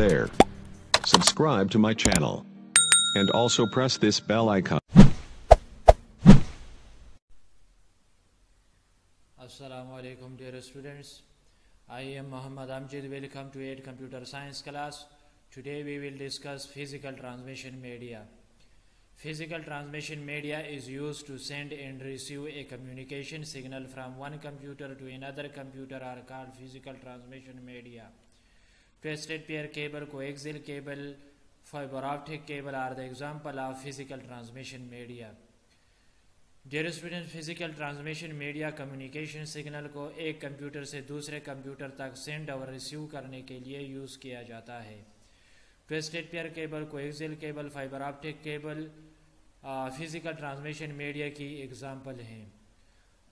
there. Subscribe to my channel. And also press this bell icon. Assalamu alaikum dear students. I am Muhammad Amjad. Welcome to 8 Computer Science class. Today we will discuss physical transmission media. Physical transmission media is used to send and receive a communication signal from one computer to another computer are called physical transmission media. Twisted pair cable, coaxial cable, fiber optic cable are the example of physical transmission media. Dear students, physical transmission media communication signal को एक computer से दूसरे computer तक send और receive करने के लिए use किया जाता है. Twisted pair cable, coaxial cable, fibre optic cable physical transmission media की एग्जांपल हैं.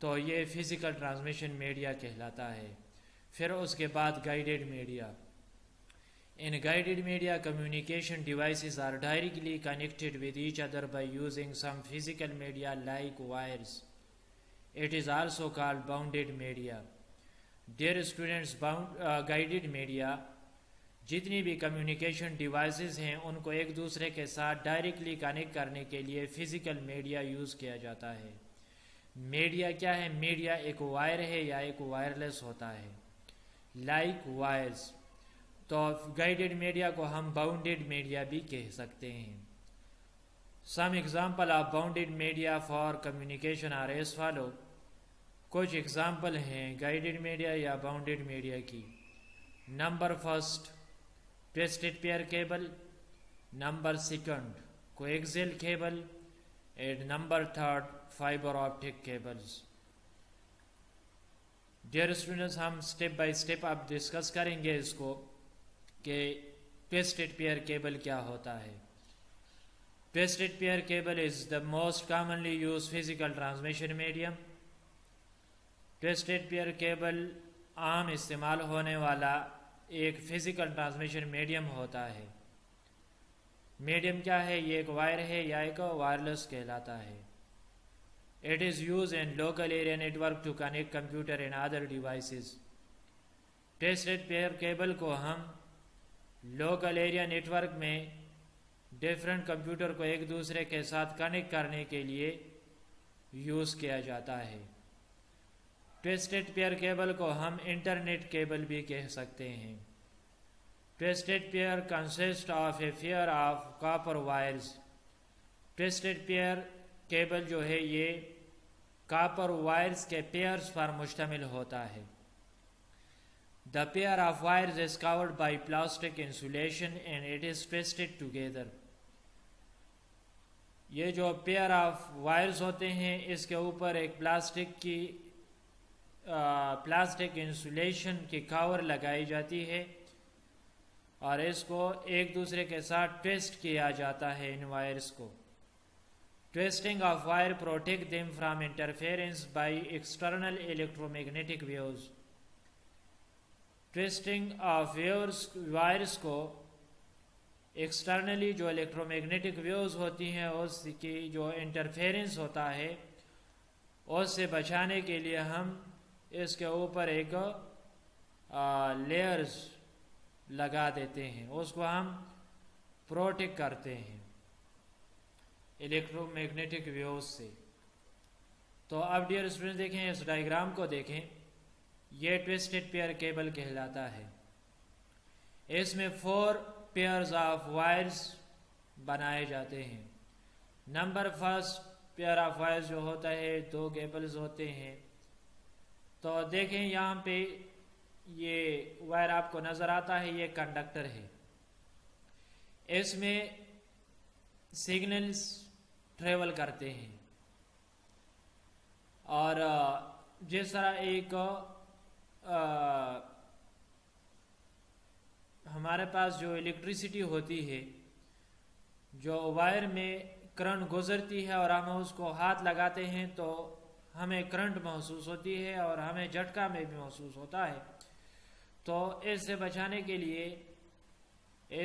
तो ये फिज़िकल ट्रांसमिशन मीडिया कहलाता है. फिर उसके बाद guided media. In guided media, communication devices are directly connected with each other by using some physical media like wires. It is also called bounded media. Dear students, guided media जितनी भी communication devices हैं उनको एक दूसरे के साथ directly connect करने के लिए फिजिकल मीडिया यूज़ किया जाता है. मीडिया क्या है? मीडिया एक वायर है या एक वायरलेस होता है, लाइक वायर्स. तो गाइडेड मीडिया को हम बाउंडेड मीडिया भी कह सकते हैं. Some example of bounded media for communication are as follow. कुछ एग्जाम्पल हैं गाइडेड मीडिया या बाउंडेड मीडिया की. Number first, twisted pair cable. Number second, coaxial cable. And number third, fibre optic cables. Dear students, हम step by step अब discuss करेंगे इसको कि twisted pair cable क्या होता है. Twisted pair cable is the most commonly use physical transmission medium. Twisted pair cable आम इस्तेमाल होने वाला एक फिजिकल ट्रांसमिशन मीडियम होता है. मीडियम क्या है? ये एक वायर है या एक वायरलेस कहलाता है. It is use in local area network to connect computer and other devices. Twisted pair cable को हम लोकल एरिया नेटवर्क में डिफरेंट कंप्यूटर को एक दूसरे के साथ कनेक्ट करने के लिए यूज़ किया जाता है. ट्विस्टेड पेयर केबल को हम इंटरनेट केबल भी कह सकते हैं. Twisted pair consist of a pair of copper wires. Twisted pair cable जो है ये कॉपर वायर्स के पेयर्स पर मुश्तमिल होता है. The pair of wires is covered by plastic insulation and it is twisted together. ये जो पेयर ऑफ वायर्स होते हैं इसके ऊपर एक प्लास्टिक इंसुलेशन की कवर लगाई जाती है और इसको एक दूसरे के साथ ट्विस्ट किया जाता है इन वायर्स को. Twisting of wire protect them from interference by external electromagnetic waves. Twisting of wires को एक्सटर्नली जो इलेक्ट्रोमैग्नेटिक वेव्स होती हैं उसकी जो इंटरफेरेंस होता है उससे बचाने के लिए हम इसके ऊपर एक लेयर्स लगा देते हैं, उसको हम प्रोटेक्ट करते हैं इलेक्ट्रोमैग्नेटिक वेव्स से. तो अब डियर स्टूडेंट देखें, इस डायग्राम को देखें. ये ट्विस्टेड पेयर केबल कहलाता है. इसमें 4 पेयर्स ऑफ वायर्स बनाए जाते हैं. Number first pair of wires जो होता है 2 केबल्स होते हैं. तो देखें यहाँ पे ये वायर आपको नज़र आता है, ये कंडक्टर है. इसमें सिग्नल्स ट्रेवल करते हैं और जिस तरह एक हमारे पास जो इलेक्ट्रिसिटी होती है, जो वायर में करंट गुजरती है और हम उसको हाथ लगाते हैं तो हमें करंट महसूस होती है और हमें झटका में भी महसूस होता है. तो इससे बचाने के लिए,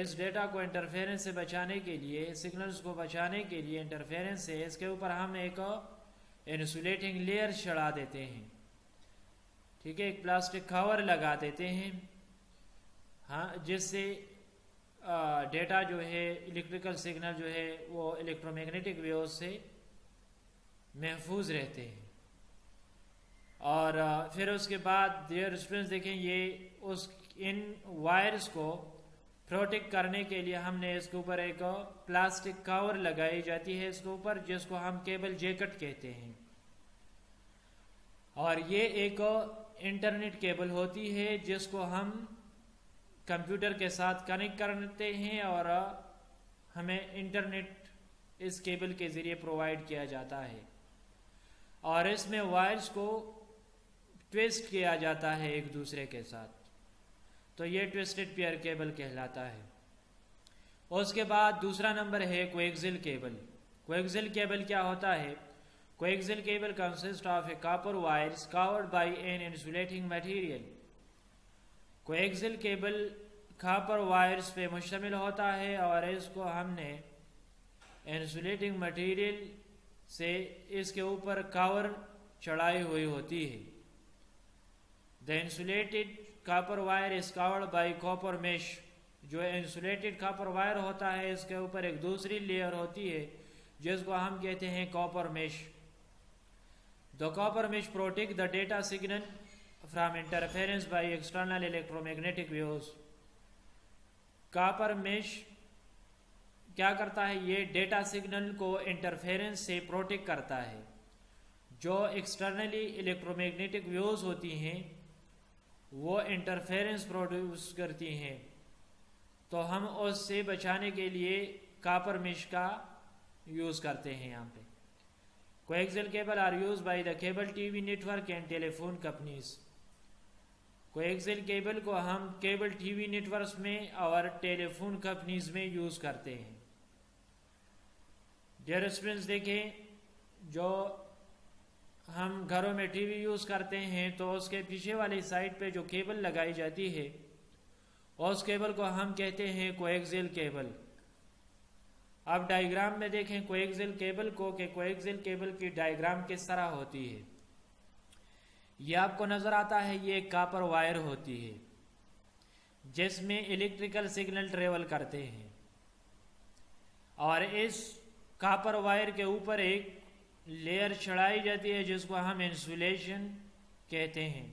इस डेटा को इंटरफेरेंस से बचाने के लिए, सिग्नल्स को बचाने के लिए इंटरफेरेंस से, इसके ऊपर हम एक इंसुलेटिंग लेयर चढ़ा देते हैं. ठीक है, एक प्लास्टिक कवर लगा देते हैं, हाँ, जिससे डेटा जो है, इलेक्ट्रिकल सिग्नल जो है वो इलेक्ट्रोमैग्नेटिक वेव से महफूज रहते हैं। और फिर उसके बाद डियर स्टूडेंट्स देखें, ये उस इन वायर्स को प्रोटेक्ट करने के लिए हमने इसके ऊपर एक प्लास्टिक कवर लगाई जाती है इसके ऊपर, जिसको हम केबल जैकेट कहते हैं। और ये एक इंटरनेट केबल होती है जिसको हम कंप्यूटर के साथ कनेक्ट करते हैं और हमें इंटरनेट इस केबल के ज़रिए प्रोवाइड किया जाता है। और इसमें वायर्स को ट्विस्ट किया जाता है एक दूसरे के साथ, तो ये ट्विस्टेड पेयर केबल कहलाता है। उसके बाद दूसरा नंबर है कोएक्सियल केबल। कोएक्सियल केबल क्या होता है? Coaxial cable consist of a copper wires covered by an insulating material. Coaxial cable copper wires पे मुश्तमिल होता है और इसको हमने इंसुलेटिंग मटेरियल से इसके ऊपर कवर चढ़ाई हुई होती है। The insulated copper wire is covered by copper mesh. जो इंसुलेटेड कॉपर वायर होता है इसके ऊपर एक दूसरी लेयर होती है जिसको हम कहते हैं copper mesh. The copper mesh protect the data signal from interference by external electromagnetic waves. Copper mesh क्या करता है? ये डेटा सिग्नल को इंटरफेरेंस से प्रोटेक्ट करता है। जो एक्सटर्नली इलेक्ट्रोमैग्नेटिक वेव्स होती हैं वो इंटरफेरेंस प्रोड्यूस करती हैं, तो हम उससे बचाने के लिए कॉपर मेश का यूज़ करते हैं। यहाँ पे coaxial cable are use by the cable TV network and telephone companies. Coaxial cable को हम केबल टीवी नेटवर्क्स में और टेलीफोन कंपनीज में यूज़ करते हैं। डियर स्टूडेंट्स देखें, जो हम घरों में टीवी यूज़ करते हैं तो उसके पीछे वाली साइड पे जो केबल लगाई जाती है उस केबल को हम कहते हैं कोएक्सियल केबल। अब डायग्राम में देखें कोएक्सियल केबल को कि कोएक्सियल केबल की डायग्राम किस तरह होती है। ये आपको नज़र आता है, ये कॉपर वायर होती है जिसमें इलेक्ट्रिकल सिग्नल ट्रेवल करते हैं और इस कॉपर वायर के ऊपर एक लेयर चढ़ाई जाती है जिसको हम इंसुलेशन कहते हैं।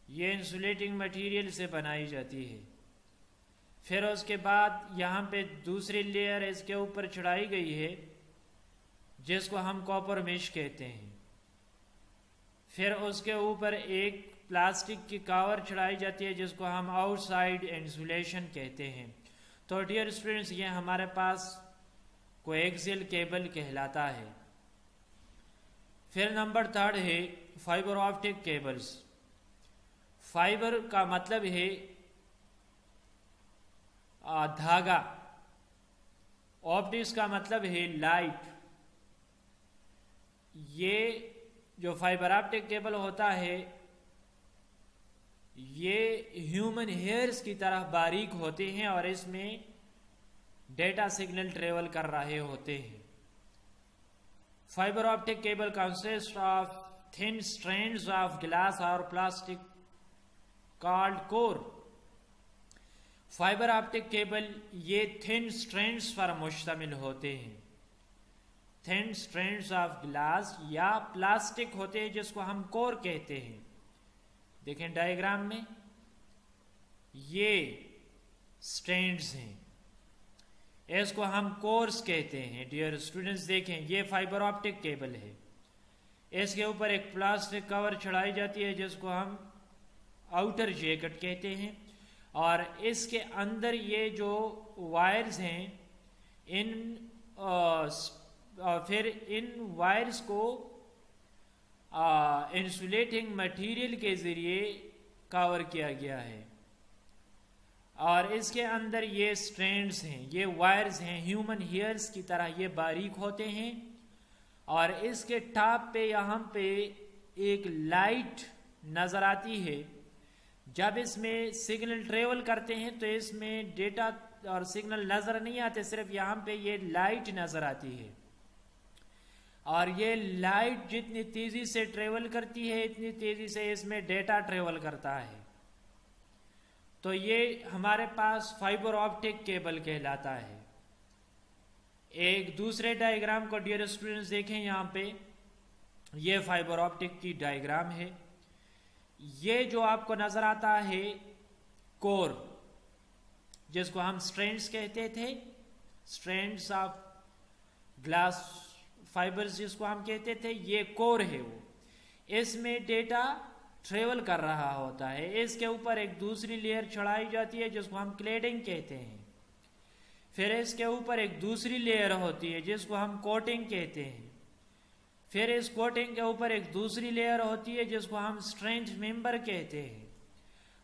ये इंसुलेटिंग मटेरियल से बनाई जाती है। फिर उसके बाद यहाँ पे दूसरी लेयर इसके ऊपर चढ़ाई गई है जिसको हम कॉपर मेश कहते हैं। फिर उसके ऊपर एक प्लास्टिक की कवर चढ़ाई जाती है जिसको हम आउटसाइड इंसुलेशन कहते हैं। तो डियर स्टूडेंट्स, ये हमारे पास कोएक्सियल केबल कहलाता है। फिर नंबर थर्ड है फाइबर ऑप्टिक केबल्स। फाइबर का मतलब है धागा, ऑप्टिक्स का मतलब है लाइट। ये जो फाइबर ऑप्टिक केबल होता है ये ह्यूमन हेयर्स की तरह बारीक होते हैं और इसमें डेटा सिग्नल ट्रेवल कर रहे होते हैं। Fibre optic cable consist of thin strands of glass और plastic called core. Fibre optic cable ये थिन स्ट्रैंड्स पर मुश्तमिल होते हैं। थिन स्ट्रैंड्स ऑफ ग्लास या प्लास्टिक होते हैं जिसको हम कोर कहते हैं। देखें डायग्राम में ये स्ट्रैंड्स हैं, इसको हम कोर्स कहते हैं। डियर स्टूडेंट्स देखें, ये फाइबर ऑप्टिक केबल है, इसके ऊपर एक प्लास्टिक कवर चढ़ाई जाती है जिसको हम आउटर जैकेट कहते हैं और इसके अंदर ये जो वायर्स हैं फिर इन वायर्स को इंसुलेटिंग मटेरियल के ज़रिए कवर किया गया है और इसके अंदर ये स्ट्रैंड्स हैं, ये वायर्स हैं ह्यूमन हेयर्स की तरह, ये बारीक होते हैं और इसके टॉप पे यहाँ पे एक लाइट नज़र आती है। जब इसमें सिग्नल ट्रेवल करते हैं तो इसमें डेटा और सिग्नल नज़र नहीं आते, सिर्फ यहाँ पे ये लाइट नज़र आती है और ये लाइट जितनी तेज़ी से ट्रेवल करती है इतनी तेज़ी से इसमें डेटा ट्रेवल करता है। तो ये हमारे पास फाइबर ऑप्टिक केबल कहलाता है। एक दूसरे डायग्राम को डियर स्टूडेंट्स देखें, यहाँ पे ये फाइबर ऑप्टिक की डायग्राम है। ये जो आपको नजर आता है कोर, जिसको हम स्ट्रैंड्स कहते थे, स्ट्रैंड्स ऑफ ग्लास फाइबर्स जिसको हम कहते थे, ये कोर है। वो इसमें डेटा ट्रेवल कर रहा होता है। इसके ऊपर एक दूसरी लेयर चढ़ाई जाती है जिसको हम क्लेडिंग कहते हैं। फिर इसके ऊपर एक दूसरी लेयर होती है जिसको हम कोटिंग कहते हैं। फिर इस कोटिंग के ऊपर एक दूसरी लेयर होती है जिसको हम स्ट्रैंड मेंबर कहते हैं।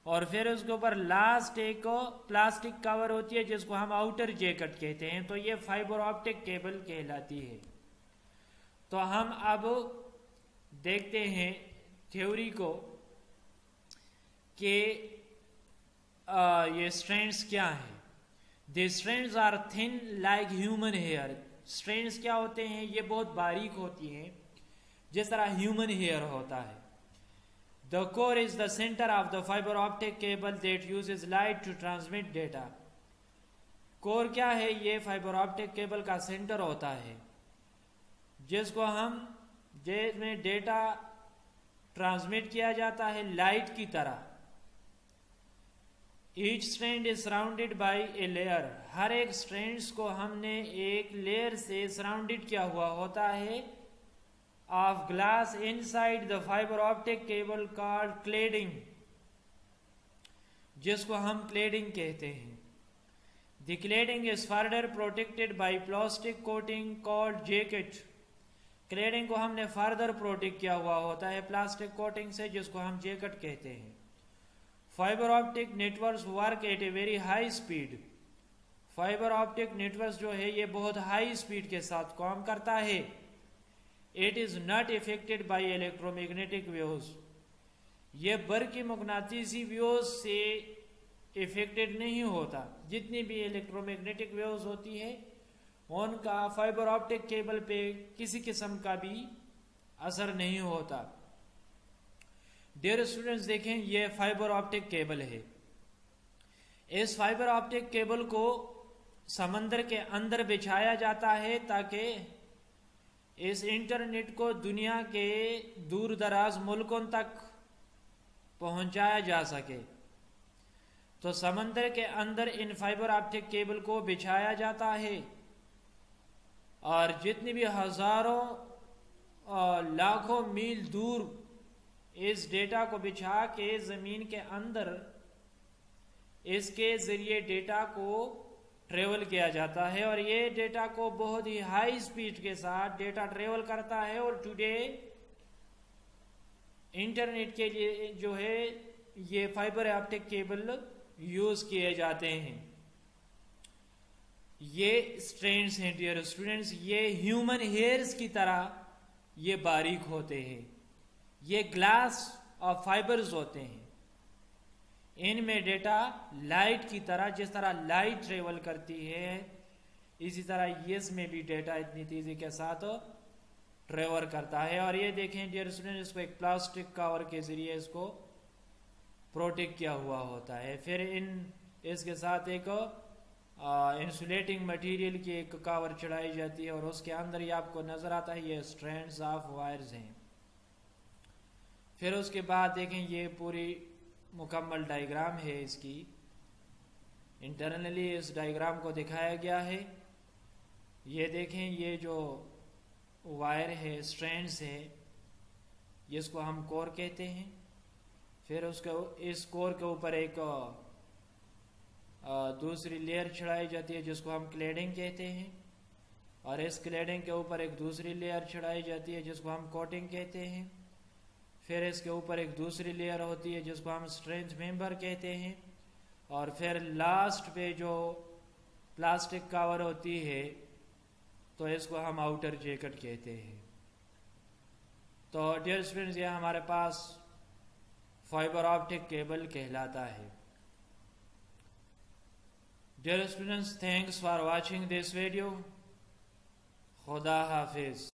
और फिर उसके ऊपर लास्ट एक प्लास्टिक कवर होती है जिसको हम आउटर जैकेट कहते हैं। तो ये फाइबर ऑप्टिक केबल कहलाती है। तो हम अब देखते हैं थ्योरी को कि ये स्ट्रैंड्स क्या है। The strands are thin like human hair. Strands क्या होते हैं? ये बहुत बारीक होती हैं, जिस तरह ह्यूमन हेयर होता है। The core is the center of the fiber optic cable that uses light to transmit data. Core क्या है? ये फाइबर ऑप्टिक केबल का सेंटर होता है जिसमें डेटा ट्रांसमिट किया जाता है लाइट की तरह। Each strand is surrounded by a layer. हर एक स्ट्रैंड्स को हमने एक लेयर से सराउंडेड किया हुआ होता है of glass inside the fiber optic cable called cladding, जिसको हम cladding कहते हैं। The cladding is further protected by plastic coating called jacket. cladding को हमने further protect किया हुआ होता है प्लास्टिक कोटिंग से, जिसको हम जैकेट कहते हैं। Fibre optic networks work at a very high speed. Fibre optic network जो है ये बहुत हाई स्पीड के साथ काम करता है। It is not affected by electromagnetic waves. ये बरकी मगनातीसी वेव्स से इफेक्टेड नहीं होता। जितनी भी इलेक्ट्रोमैग्नेटिक वेव्स होती है उनका फाइबर ऑप्टिक केबल पे किसी किस्म का भी असर नहीं होता। डियर स्टूडेंट्स देखें, ये फाइबर ऑप्टिक केबल है। इस फाइबर ऑप्टिक केबल को समंदर के अंदर बिछाया जाता है ताकि इस इंटरनेट को दुनिया के दूर दराज मुल्कों तक पहुंचाया जा सके। तो समंदर के अंदर इन फाइबर ऑप्टिक केबल को बिछाया जाता है और जितनी भी हजारों लाखों मील दूर इस डेटा को बिछा के जमीन के अंदर इसके जरिए डेटा को ट्रेवल किया जाता है। और ये डेटा को बहुत ही हाई स्पीड के साथ डेटा ट्रेवल करता है। और टुडे इंटरनेट के लिए जो है ये फाइबर ऑप्टिक केबल यूज किए जाते हैं। ये स्ट्रैंड्स हैं डियर स्टूडेंट्स, ये ह्यूमन हेयर्स की तरह ये बारीक होते हैं। ये ग्लास और फाइबर्स होते हैं। इनमें डेटा लाइट की तरह, जिस तरह लाइट ट्रेवल करती है इसी तरह इसमें भी डेटा इतनी तेजी के साथ ट्रेवल करता है। और ये देखें डियर स्टूडेंट, इसको एक प्लास्टिक कवर के जरिए इसको प्रोटेक्ट किया हुआ होता है। फिर इसके साथ एक इंसुलेटिंग मटेरियल की एक कवर चढ़ाई जाती है और उसके अंदर ही आपको नजर आता है ये स्ट्रैंड्स ऑफ वायर्स हैं। फिर उसके बाद देखें ये पूरी मुकम्मल डायग्राम है इसकी। इंटरनली इस डायग्राम को दिखाया गया है। ये देखें, ये जो वायर है, स्ट्रैंड्स है, जिसको हम कोर कहते हैं। फिर उसके इस कोर के ऊपर एक दूसरी लेयर चढ़ाई जाती है जिसको हम क्लेडिंग कहते हैं। और इस क्लेडिंग के ऊपर एक दूसरी लेयर चढ़ाई जाती है जिसको हम कोटिंग कहते हैं। फिर इसके ऊपर एक दूसरी लेयर होती है जिसको हम स्ट्रैंड मेंबर कहते हैं। और फिर लास्ट पे जो प्लास्टिक कवर होती है तो इसको हम आउटर जैकेट कहते हैं। तो डियर स्टूडेंट्स, ये हमारे पास फाइबर ऑप्टिक केबल कहलाता है। Dear students, thanks for watching this video. खुदा हाफिज।